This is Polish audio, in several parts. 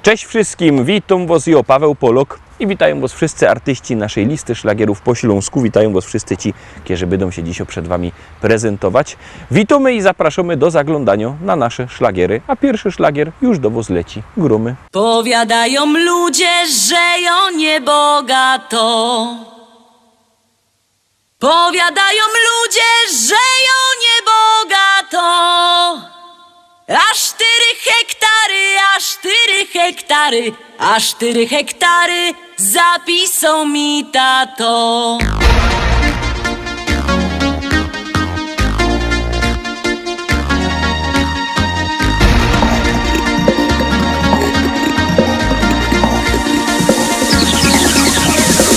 Cześć wszystkim, witam Was, ja Paweł Polok i witają Was wszyscy artyści naszej listy szlagierów po Śląsku. Witają Was wszyscy ci, którzy będą się dzisiaj przed Wami prezentować. Witamy i zapraszamy do zaglądania na nasze szlagiery, a pierwszy szlagier już do Was leci. Grumy. Powiadają ludzie, że ją niebogato. Powiadają ludzie, że ją niebogato. A 4 hektary zapisał mi tato.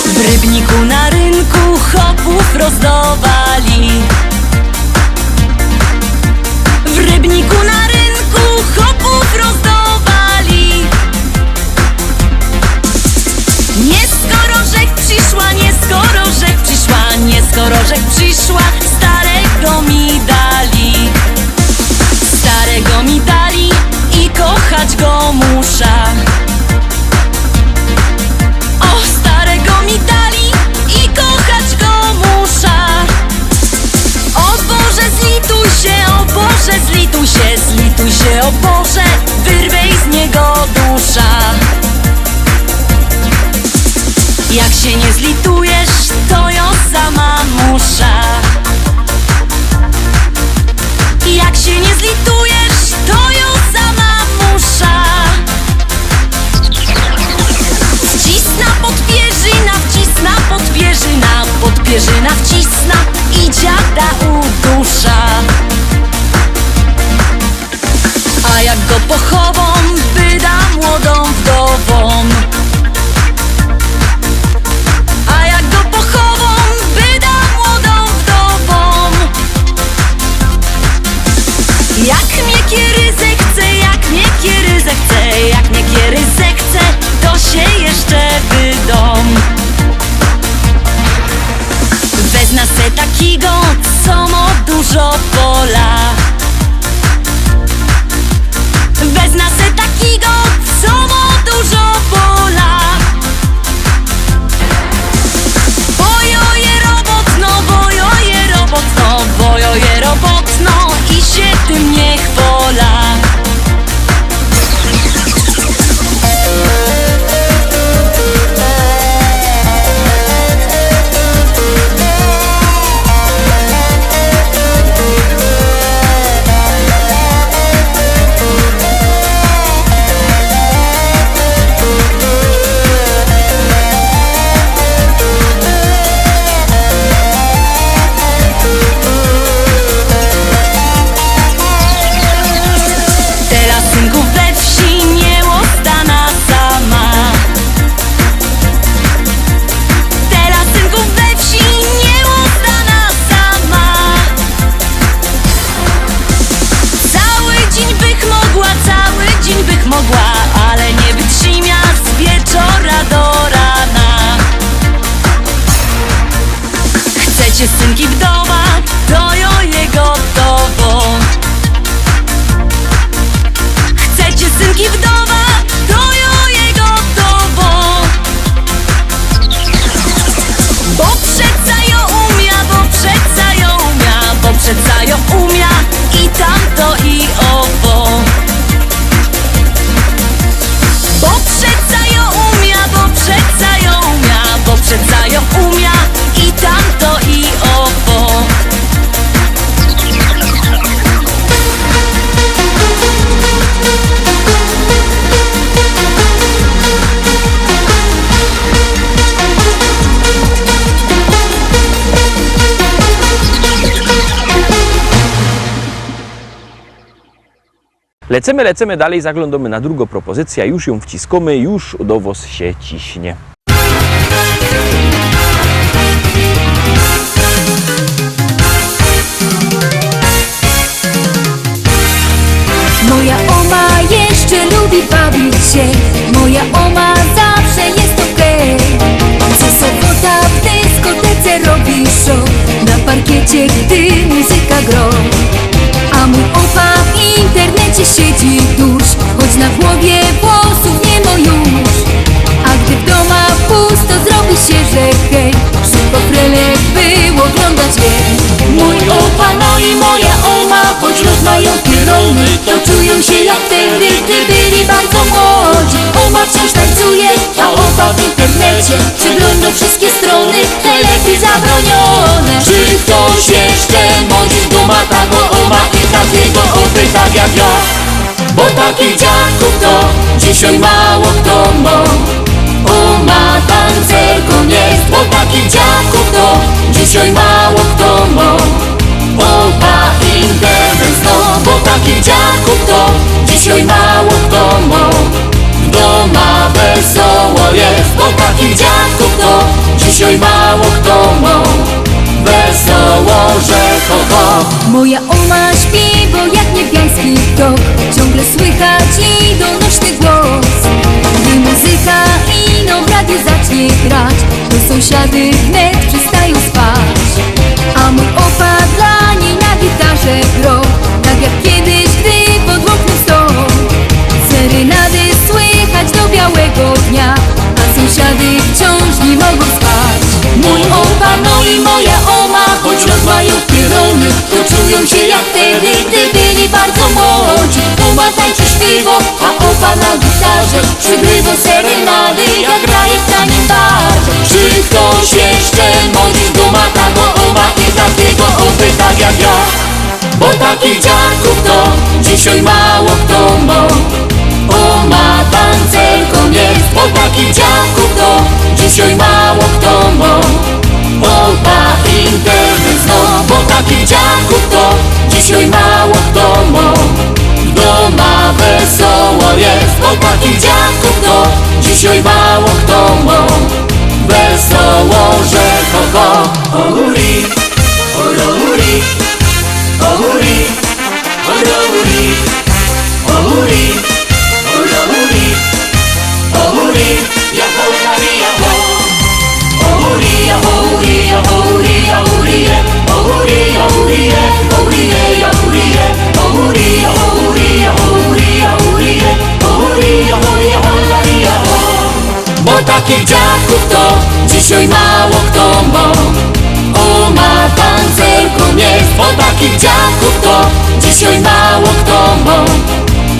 W Rybniku na rynku chopów rozdawali. W Rybniku na rynku chopów rozdawali. Nie skoro żech przyszła, starego mi dali. Starego mi dali i kochać go muszę. O, starego mi dali i kochać go muszę. O Boże, zlituj się, o Boże, zlituj się, zlituj się, o Boże, wyrwej z niego dusza. Jak się nie zlitujesz, to ja sama muszę. Jak się nie zlitujesz, to ja sama muszę. Wcisna podpierzyna, wcisna podpierzyna, podpierzyna wcisna i dziada udusza. A jak go pochową, wyda młodą wdową. Jak mnie kiery zechce, to się jeszcze wydom. Wezna se takiego, co ma dużo pola. Wezna se takiego, co ma dużo pola. Bojoje robotno, bojoje robotno, bojoje robotno i się tym nie chwola. Ale nie wytrzyma z wieczora do rana. Chcecie synki wdowa, to jo je gotowo. Chcecie synki wdowa, to jo je gotowo. Bo przeca jo umia, bo przeca jo umia, bo przeca jo umia i tamto i owo. Bo przeca jo umia, bo przeca jo umia, bo przeca jo umia i tamto i owo. Lecimy dalej, zaglądamy na drugą propozycję, już ją wciskamy, już do Was się ciśnie. Moja oma jeszcze lubi bawić się. siedzi dusz, choć na głowie włosów nie ma już. A gdy w domach pusto zrobi się, że hej, szybko frelek było oglądać jej. Mój opa, no i moja oma, choć lud mają pierony, to czują się jak wtedy, gdy byli bardzo młodzi. Oma wciąż tańcuje, a opa w internecie przegląda wszystkie strony, najlepiej zabronione. Czy ktoś jeszcze modzi z duma tago oma i takiego opy tak jak ja? Bo takich dziadków to dzisiaj mało kto ma. Oma tancerką jest, bo takich dziadków to dzisiaj mało kto ma. Opa internet no, bo takich dziadków to dzisiaj mało kto ma. W doma wesoło jest, bo takich dziadków to dzisiaj mało kto ma. Wesoło, że ho ho. Moja oma śpiewa jak niebiański tok, ciągle słychać i donośny głos. Gdy muzyka ino w radiu zacznie grać, to sąsiady wnet przestają spać. A mój opa dla niej na gitarze gro, tak jak kiedyś, gdy pod oknem stał. Serenady słychać do białego dnia, a sąsiady wciąż nie mogą spać. Mój opa, no i moja oma, choć lud mają pierony, to czują się jak wtedy, gdy byli bardzo młodzi. Oma tańczy śpiewa, a opa na gitarze przygrywa serenady, jak graje w tanim barze. Czy ktoś jeszcze modzi z duma tago oma i takiego opy tak jak ja? Bo takich dziadków to dzisiaj mało kto ma. Oma tancerką jest, bo takich dziadków to dzisiaj mało kto ma. Opa internet no, bo takich dziadków to dzisiaj mało kto ma. W doma wesoło jest, bo takich dziadków to dzisiaj mało kto ma. Wesoło, że ho ho. Ohuri, ohuri, ohuri, ohuri, ohuri, ohuri, ohuri, ja ohuri, ja ho. Ohuri, ohuri, ohuri, ohuri, ohuri, ohuri, ohuri, ohuri, ohuri, ohuri, ohuri, ohuri, ohuri, ohuri, ohuri, bo takich dziadków to dzisiaj mało kto ma. Oma tancerką jest, bo takich dziadków to dzisiaj mało kto ma.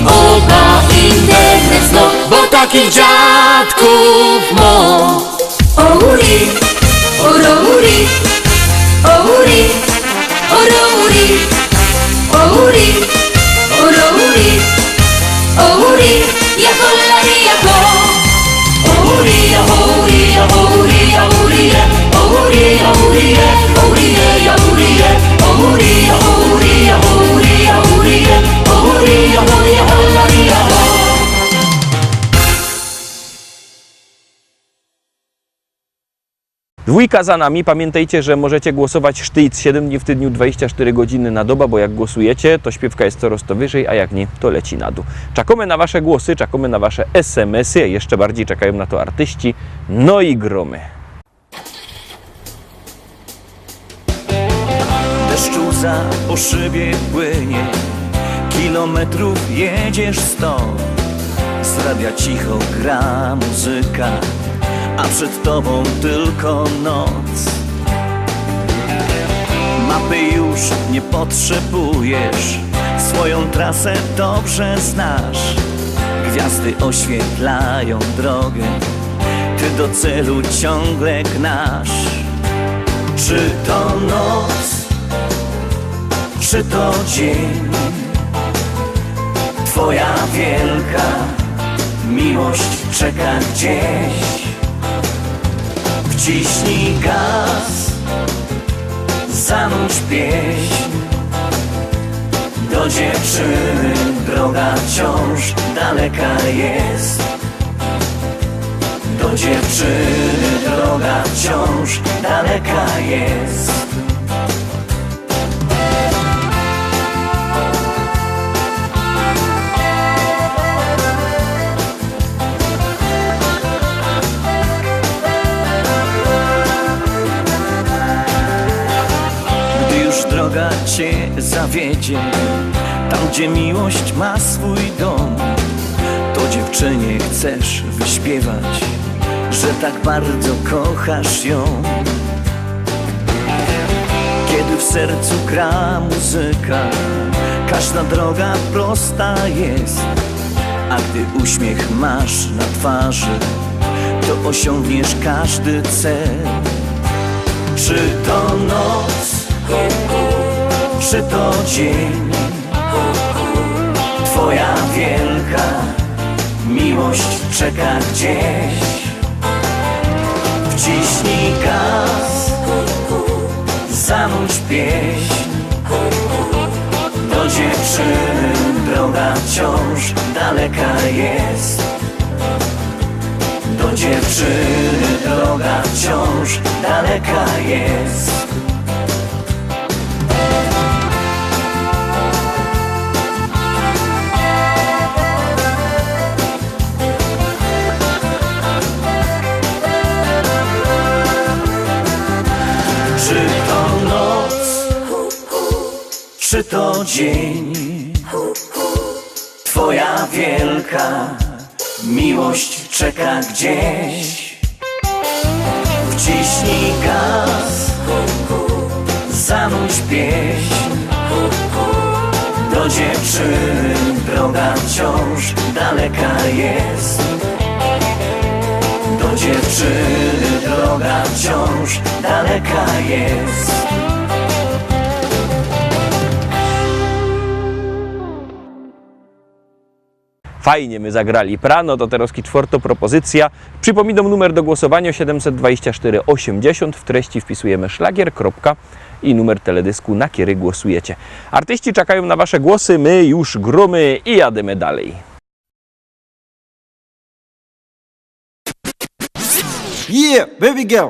Opa internet no, bo takich dziadków ma. Ohuri, ohuri, ohuri, ohuri, ohuri, ohuri, ohuri, ja holari, ja ho. Ohuri, ohuri, ohuri, ohuri, ohuri, ohuri, ohuri, ohuri, ohuri, ohuri, ohuri, ohuri, ohuri, holari, ja ho. Dwójka za nami. Pamiętajcie, że możecie głosować sztyc 7 dni w tygodniu, 24 godziny na dobę, bo jak głosujecie, to śpiewka jest coraz to wyżej, a jak nie, to leci na dół. Czekamy na wasze głosy, czekamy na wasze SMS-y, a jeszcze bardziej czekają na to artyści, no i gromy. Deszcz łza po szybie płynie, kilometrów jedziesz 100. Z radia cicho gra muzyka, a przed tobą tylko noc. Mapy już nie potrzebujesz, swoją trasę dobrze znasz. Gwiazdy oświetlają drogę, ty do celu ciągle gnasz. Czy to noc, czy to dzień, twoja wielka miłość czeka gdzieś. Wciśnij gaz, zanudź pieśń. Do dziewczyny droga wciąż daleka jest. Do dziewczyny droga wciąż daleka jest. Droga cię zawiedzie, Tam, gdzie miłość ma swój dom, to dziewczynie chcesz wyśpiewać, że tak bardzo kochasz ją. Kiedy w sercu gra muzyka, każda droga prosta jest, a gdy uśmiech masz na twarzy, to osiągniesz każdy cel. Czy to noc, czy to dzień, twoja wielka miłość czeka gdzieś. Wciśnij gaz, zanurz pieśń, do dziewczyny droga wciąż daleka jest. Do dziewczyny droga wciąż daleka jest. Czy to noc, czy to dzień, twoja wielka miłość czeka gdzieś. Wciśnij gaz, zanurz pieśń, do dziewczyny droga wciąż daleka jest. Do dziewczyny droga wciąż daleka jest. Fajnie my zagrali prano, to teraz czwarta propozycja. Przypominam numer do głosowania 724 80. W treści wpisujemy szlagier, kropka i numer teledysku, na który głosujecie. Artyści czekają na wasze głosy, my już gromy i jademy dalej. Yeah, baby girl.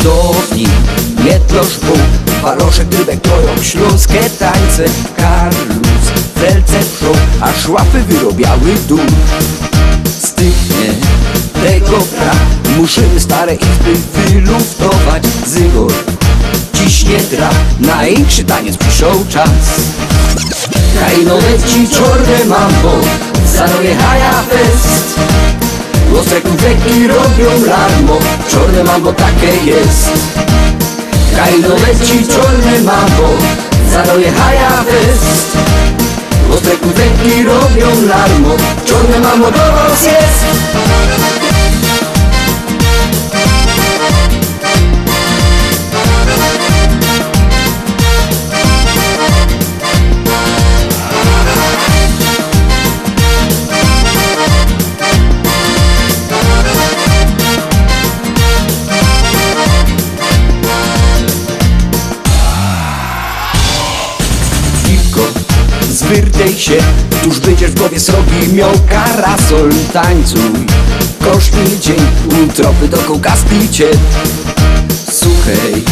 Downi, nie trosz Bóg, Baloszek, Rybek, kroją śląskie tańce. Karlus, felce pszą, aż łapy wyrobiały dół. Styknie tego brak, musimy stare izby wyluftować. Zygor ciśnie drap, największy taniec przyszł czas. Kajno leci czorne mambo, zanoje haja fest. Ostrek konfetti robią larmo, czorne mambo takie jest. Kajno leci czorne mambo, zanoje haja fest. Ostrek konfetti robią larmo, czorne mambo do was jest. Zwyrtej się, tuż będziesz w głowie srogi miał karasol. Tańcuj, kosztny dzień, utropy do kołkaski cię. Słuchaj,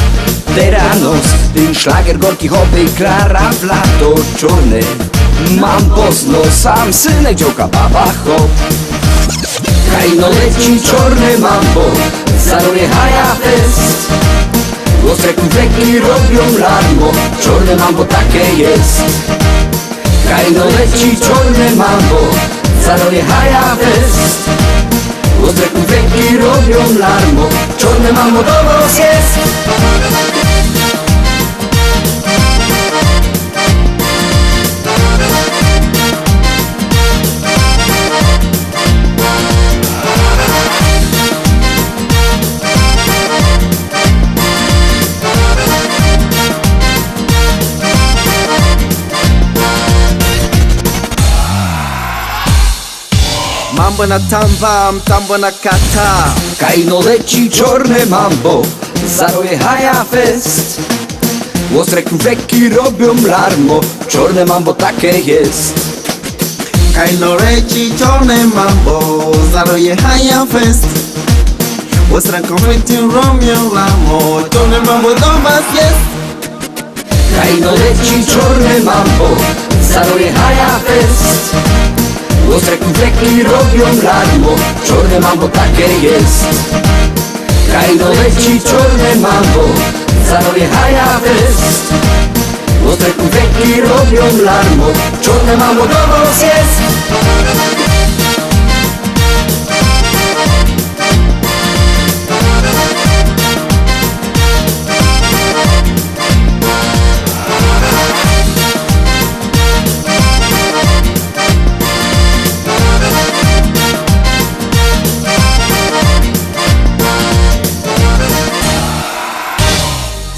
teranos, ten szlagier gorki hobby, Klara w lato czorne. Mam pozno, sam synek dziołka baba hop. Kajno leci czorne mambo, zanoje haja fest. Ostre konfetti robią larmo, czorne mambo takie jest. Kajno leci czorne mambo, zanoje haja fest. Ostre konfetti robią larmo, czorne mambo do was jest. Mambo na tam tambo na kata. Kajno leci czorne mambo, zanoje haja fest. Ostre konfetti robią larmo, czorne mambo takie jest. Kaino leci czarne mambo, zarojechaja fest. Vuestra confetti Romeo Lamo, czarne mambo do was jest. Kaino leci czarne mambo, zarojechaja fest. Ostre konfekty robią larmo, czarne mambo takie jest. Kaino leci czarne mambo, zarojechaja fest. Ostre konfekty robią larmo, czarne mambo do was jest.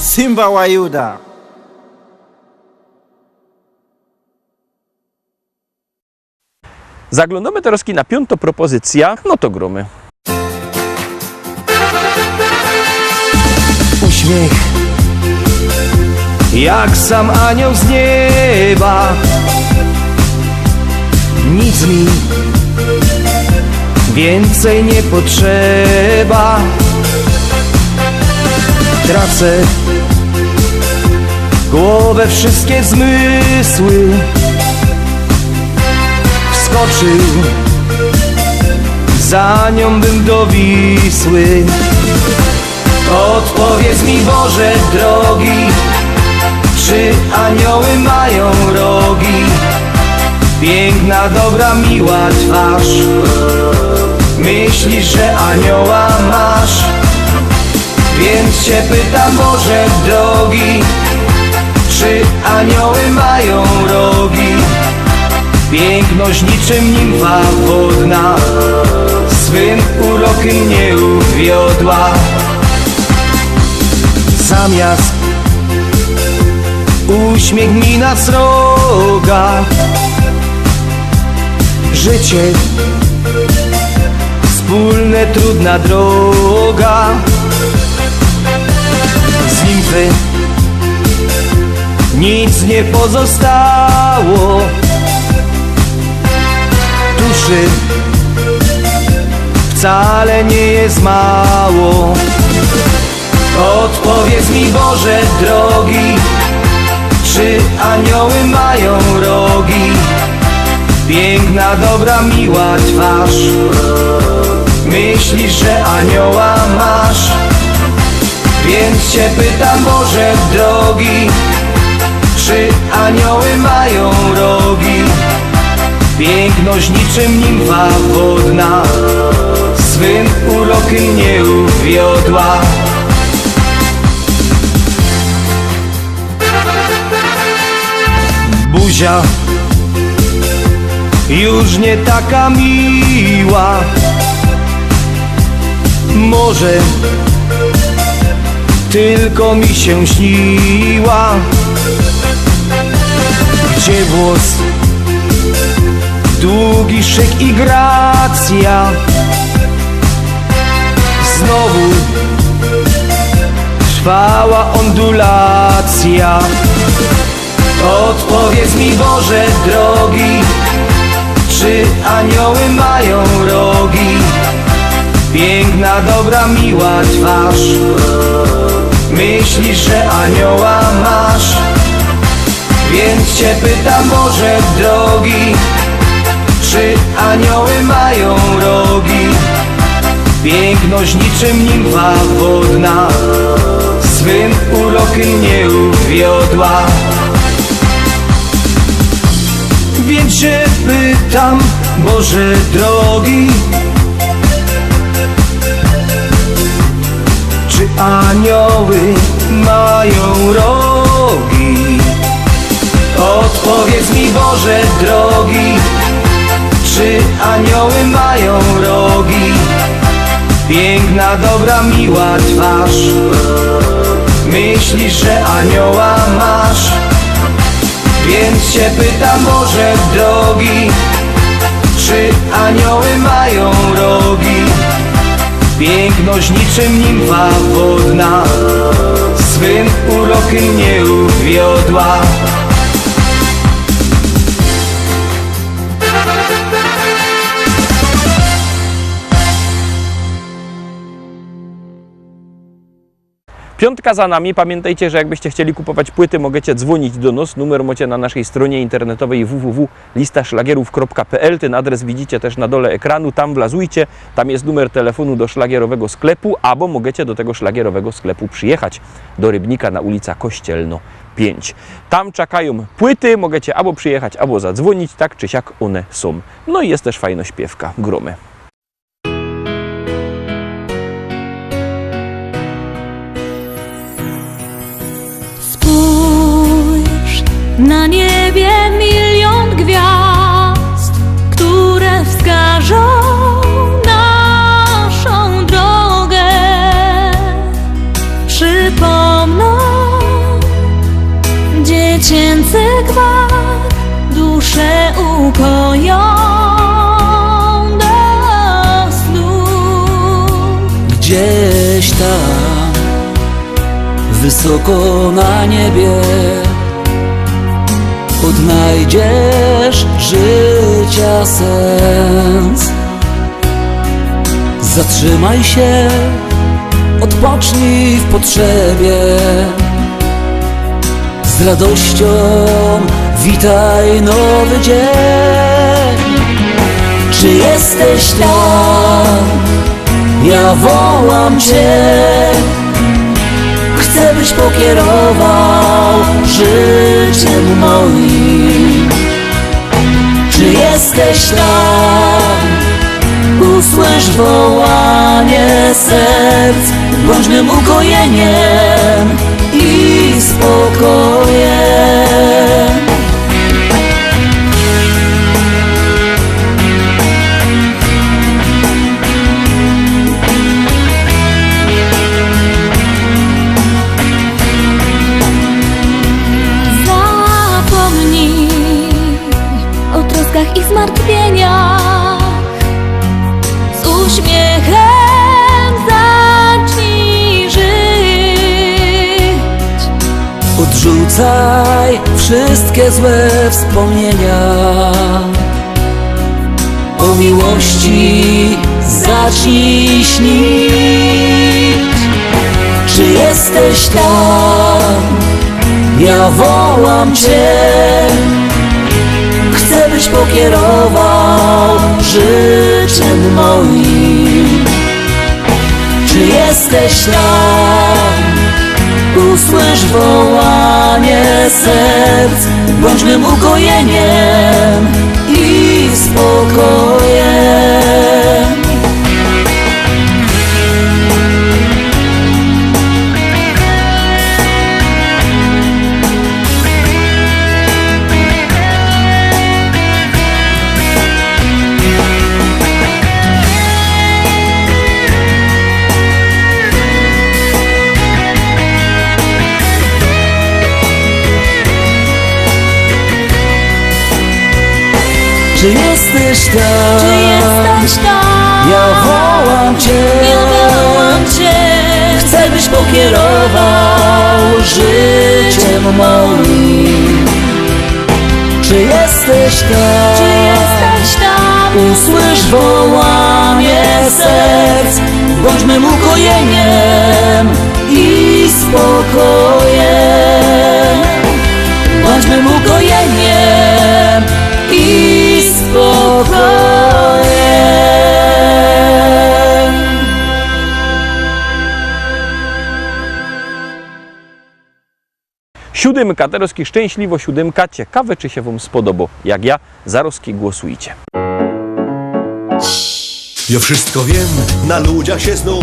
Simba Wayuda. Zaglądamy teraz na piątą propozycję, no to gromy. Uśmiech jak sam anioł z nieba. Nic mi więcej nie potrzeba. Tracę głowę, wszystkie zmysły. Wskoczył za nią bym do Wisły. Odpowiedz mi, Boże drogi, czy anioły mają rogi? Piękna, dobra, miła twarz. Myślisz, że anioła masz? Więc cię pytam, Boże drogi, czy anioły mają rogi? Piękność niczym nimfa wodna, swym urokiem mnie uwiodła. Zamiast uśmiech mi na sroga, życie wspólne, trudna droga. Z nimfy nic nie pozostało, duszy wcale nie jest mało. Odpowiedz mi, Boże drogi, czy anioły mają rogi? Piękna, dobra, miła twarz. Myślisz, że anioła masz? Więc cię pytam, Boże drogi, czy anioły mają rogi? Piękność niczym nimfa wodna, swym urokiem mnie uwiodła. Buzia już nie taka miła, może tylko mi się śniła. Gdzie włos, długi szyk i gracja? Znowu trwała ondulacja. Odpowiedz mi, Boże drogi, czy anioły mają rogi? Piękna, dobra, miła twarz. Myślisz, że anioła masz? Więc cię pytam, Boże drogi, czy anioły mają rogi? Piękność niczym nimfa wodna, swym urokiem mnie uwiodła. Więc się pytam, Boże drogi, czy anioły mają rogi? Odpowiedz mi, Boże drogi, czy anioły mają rogi? Piękna, dobra, miła twarz. Myślisz, że anioła masz? Więc cię pytam, Boże drogi, czy anioły mają rogi? Piękność niczym nimfa wodna, swym urokiem mnie uwiodła. 5 za nami. Pamiętajcie, że jakbyście chcieli kupować płyty, możecie dzwonić do nas. Numer macie na naszej stronie internetowej www.listaszlagierów.pl. Ten adres widzicie też na dole ekranu. Tam wlazujcie. Tam jest numer telefonu do szlagierowego sklepu, albo możecie do tego szlagierowego sklepu przyjechać do Rybnika na ulica Kościelno 5. Tam czekają płyty. Możecie albo przyjechać, albo zadzwonić. Tak czy siak one są. No i jest też fajna śpiewka. Gromy. Spójrz, na niebie milion gwiazd, które wskażą naszą drogę, przypomną dziecięcy gwar, duszę ukoją do snu. Gdzieś tam, wysoko na niebie, odnajdziesz życia sens. Zatrzymaj się, odpocznij w potrzebie, z radością witaj nowy dzień. Czy jesteś tam? Ja wołam Cię. Chcę, byś pokierował życiem moim. Czy jesteś tam? Usłysz wołanie serc, bądź mym ukojeniem i spokojem. I zmartwieniach z uśmiechem zacznij żyć. Odrzucaj wszystkie złe wspomnienia, o miłości zacznij śnić. Czy jesteś tam? Ja wołam Cię. Chcę, byś pokierował życiem moim. Czy jesteś tam? Usłysz wołanie serc, bądź mym ukojeniem i spokojem. Czy jesteś tam? Czy jesteś tam? Ja wołam Cię. Ja wołam Cię. Chcę, byś pokierował życiem moim. Czy jesteś tam? Czy jesteś tam? Usłysz wołanie serc, bądź mym ukojeniem i spokojem. Bądź mym ukojeniem i spokojem. 7 Katerowski, szczęśliwo 7. Ciekawe, czy się Wam spodoba. Jak ja, Zarowski, głosujcie. Ja wszystko wiem, na ludziach się znam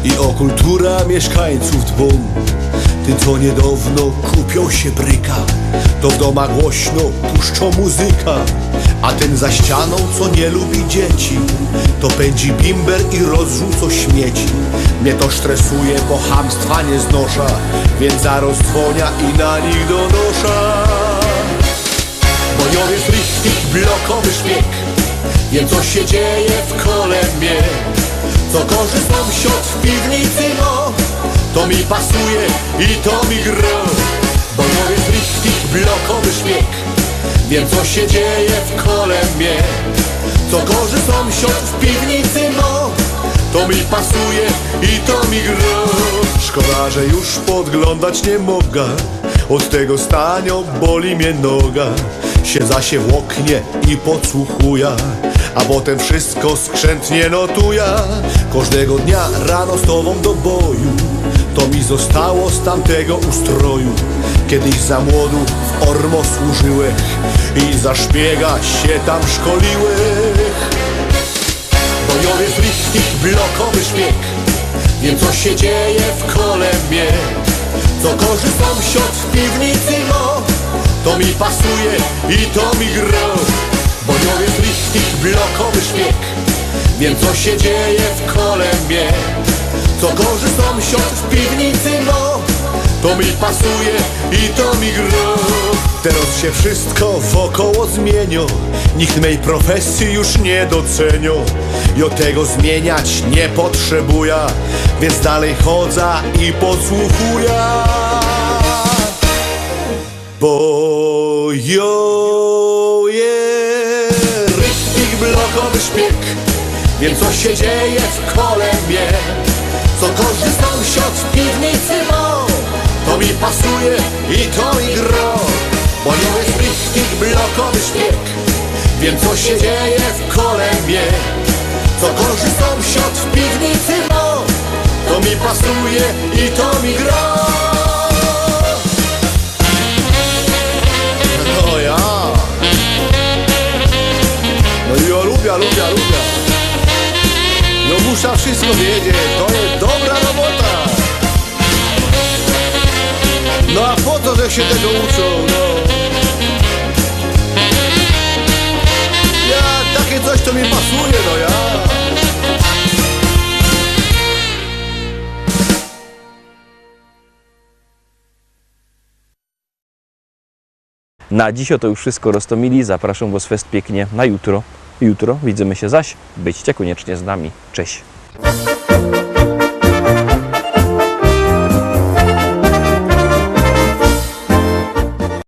i o kultura mieszkańców dbam. Ty co niedawno kupią się bryka, to w domach głośno puszczą muzyka. A ten za ścianą, co nie lubi dzieci, to pędzi bimber i rozrzuca śmieci. Mnie to stresuje, bo chamstwa nie znosza, więc zaraz dzwonia i na nich donosza. Bo nie jest richtig blokowy śmiech, wiem co się dzieje w kole mnie. Co korzy sąsiad w piwnicy, no to mi pasuje i to mi gra. Bo nie jest richtig blokowy śmiech, wiem co się dzieje w kole mnie. Co korzy sąsiad w piwnicy, no to mi pasuje i to mi gra. Szkoda, że oglądać nie mogę. Od tego stania boli mnie noga. Siedza się w oknie i podsłuchuję, a potem wszystko skrzętnie notuję. Każdego dnia rano z tobą do boju, to mi zostało z tamtego ustroju. Kiedyś za młodu w Ormo służyłech i za szpiega się tam szkoliłech. Bojowy z lichtich, blokowy szpieg, wiem co się dzieje w kole mnie. Co korzy sąsiad w piwnicy ma, to mi pasuje i to mi gra. Bojowy z lichtich, blokowy szpieg, wiem co się dzieje w kole mnie. Co korzy sąsiad w piwnicy ma, to mi pasuje i to mi gra. Teraz się wszystko wokoło zmieniło, nikt mej profesji już nie docenia. I od tego zmieniać nie potrzebuję, więc dalej chodzę i podsłuchuję. Bo jo jest richtig blokowy szpieg, wiem co się dzieje w kole mnie. Co korzy sąsiad w piwnicy ma, to mi pasuje i to mi gra. Bo nie jest richtig blokowy szpieg, wiem co się dzieje w kole mnie. Co korzy sąsiad w piwnicy ma, to mi pasuje i to mi gra. No ja. No ja lubię. No muszę wszystko wiedzieć, to jest dobra robota. No a po to, że się tego uczą, no. Ja, takie coś to mi pasuje, no ja. Na dziś to już wszystko, Roztomili. Zapraszam Was fest pięknie na jutro. Jutro widzimy się zaś. Byćcie koniecznie z nami. Cześć!